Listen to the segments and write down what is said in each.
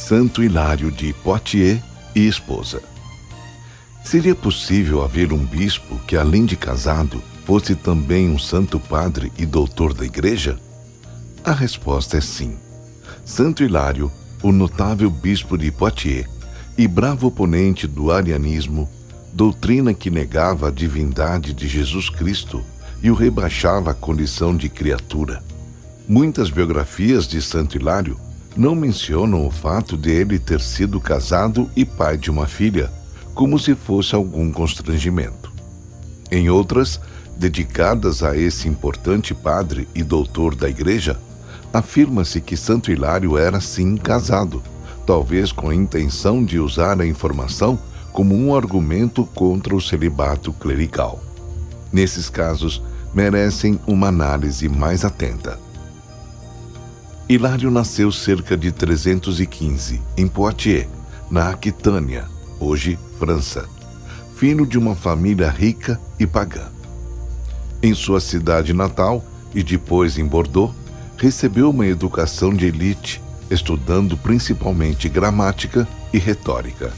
Santo Hilário de Poitiers e esposa. Seria possível haver um bispo que, além de casado, fosse também um santo padre e doutor da Igreja? A resposta é sim. Santo Hilário, o notável bispo de Poitiers e bravo oponente do arianismo, doutrina que negava a divindade de Jesus Cristo e o rebaixava à condição de criatura. Muitas biografias de Santo Hilário não mencionam o fato de ele ter sido casado e pai de uma filha, como se fosse algum constrangimento. Em outras, dedicadas a esse importante padre e doutor da Igreja, afirma-se que Santo Hilário era sim casado, talvez com a intenção de usar a informação como um argumento contra o celibato clerical. Nesses casos, merecem uma análise mais atenta. Hilário nasceu cerca de 315, em Poitiers, na Aquitânia, hoje França, filho de uma família rica e pagã. Em sua cidade natal e depois em Bordeaux, recebeu uma educação de elite, estudando principalmente gramática e retórica.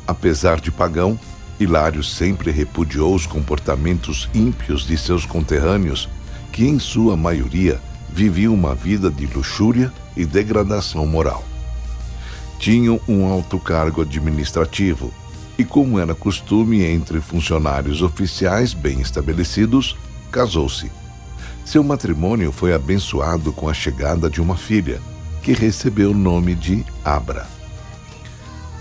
Apesar de pagão, Hilário sempre repudiou os comportamentos ímpios de seus conterrâneos, que em sua maioria viviam uma vida de luxúria e degradação moral. Tinham um alto cargo administrativo e, como era costume entre funcionários oficiais bem estabelecidos, casou-se. Seu matrimônio foi abençoado com a chegada de uma filha, que recebeu o nome de Abra.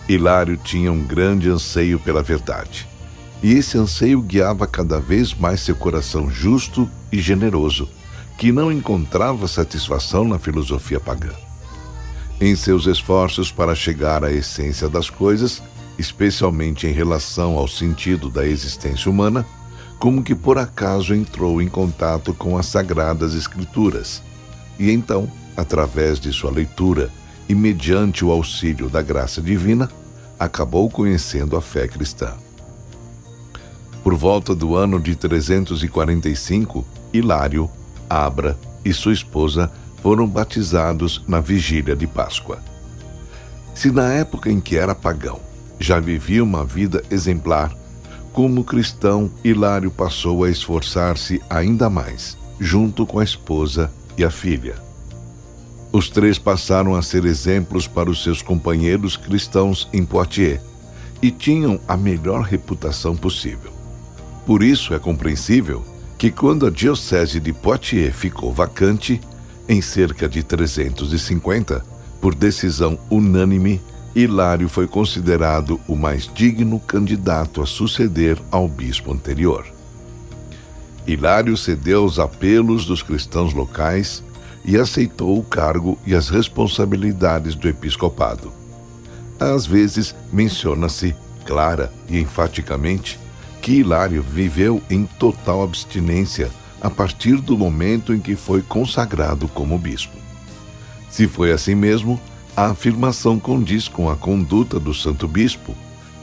Hilário tinha um grande anseio pela verdade, e esse anseio guiava cada vez mais seu coração justo e generoso, que não encontrava satisfação na filosofia pagã. Em seus esforços para chegar à essência das coisas, especialmente em relação ao sentido da existência humana, como que por acaso entrou em contato com as Sagradas Escrituras, e então, através de sua leitura e mediante o auxílio da graça divina, acabou conhecendo a fé cristã. Por volta do ano de 345, Hilário, Abra e sua esposa foram batizados na vigília de Páscoa. Se na época em que era pagão já vivia uma vida exemplar, como cristão, Hilário passou a esforçar-se ainda mais, junto com a esposa e a filha. Os três passaram a ser exemplos para os seus companheiros cristãos em Poitiers e tinham a melhor reputação possível. Por isso é compreensível que quando a diocese de Poitiers ficou vacante, em cerca de 350, por decisão unânime, Hilário foi considerado o mais digno candidato a suceder ao bispo anterior. Hilário cedeu aos apelos dos cristãos locais e aceitou o cargo e as responsabilidades do episcopado. Às vezes, menciona-se, clara e enfaticamente, que Hilário viveu em total abstinência a partir do momento em que foi consagrado como bispo. Se foi assim mesmo, a afirmação condiz com a conduta do santo bispo,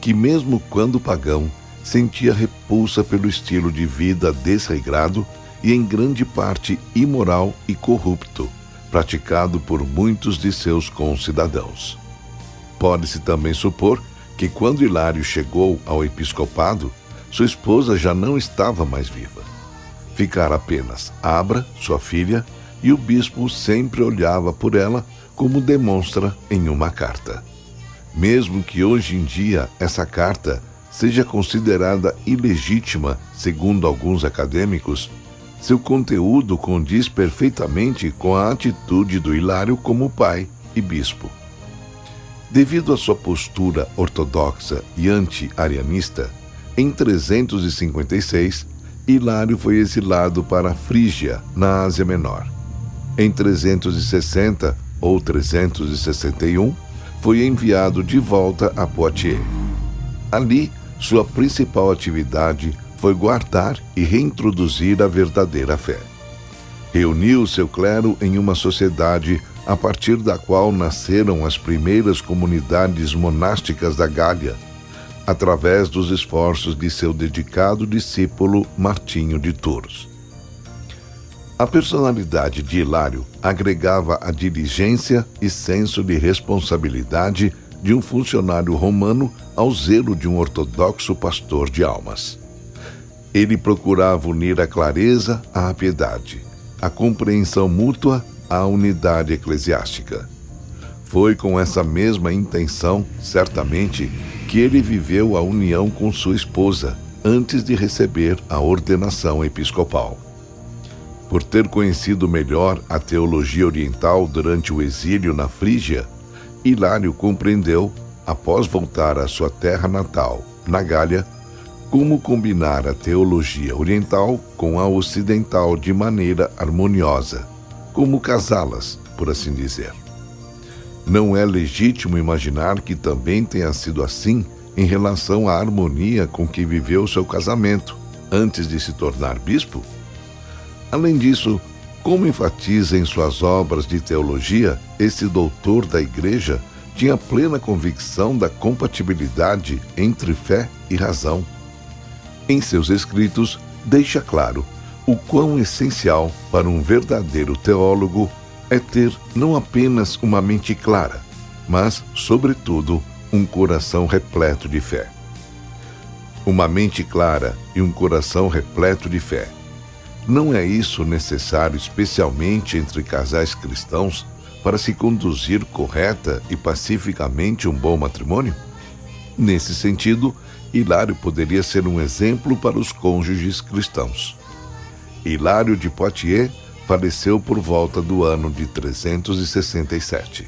que mesmo quando pagão, sentia repulsa pelo estilo de vida desregrado e em grande parte imoral e corrupto, praticado por muitos de seus concidadãos. Pode-se também supor que quando Hilário chegou ao episcopado, sua esposa já não estava mais viva. Ficara apenas Abra, sua filha, e o bispo sempre olhava por ela, como demonstra em uma carta. Mesmo que hoje em dia essa carta seja considerada ilegítima, segundo alguns acadêmicos, seu conteúdo condiz perfeitamente com a atitude do Hilário como pai e bispo. Devido à sua postura ortodoxa e anti-arianista, em 356, Hilário foi exilado para a Frígia, na Ásia Menor. Em 360 ou 361, foi enviado de volta a Poitiers. Ali, sua principal atividade foi guardar e reintroduzir a verdadeira fé. Reuniu seu clero em uma sociedade a partir da qual nasceram as primeiras comunidades monásticas da Gália, através dos esforços de seu dedicado discípulo Martinho de Tours. A personalidade de Hilário agregava a diligência e senso de responsabilidade de um funcionário romano ao zelo de um ortodoxo pastor de almas. Ele procurava unir a clareza à piedade, a compreensão mútua à unidade eclesiástica. Foi com essa mesma intenção, certamente, que ele viveu a união com sua esposa antes de receber a ordenação episcopal. Por ter conhecido melhor a teologia oriental durante o exílio na Frígia, Hilário compreendeu, após voltar à sua terra natal, na Gália, como combinar a teologia oriental com a ocidental de maneira harmoniosa, como casá-las, por assim dizer. Não é legítimo imaginar que também tenha sido assim em relação à harmonia com que viveu seu casamento, antes de se tornar bispo? Além disso, como enfatiza em suas obras de teologia, esse doutor da Igreja tinha plena convicção da compatibilidade entre fé e razão. Em seus escritos, deixa claro o quão essencial para um verdadeiro teólogo é ter não apenas uma mente clara, mas, sobretudo, um coração repleto de fé. Uma mente clara e um coração repleto de fé. Não é isso necessário especialmente entre casais cristãos para se conduzir correta e pacificamente um bom matrimônio? Nesse sentido, Hilário poderia ser um exemplo para os cônjuges cristãos. Hilário de Poitiers faleceu por volta do ano de 367.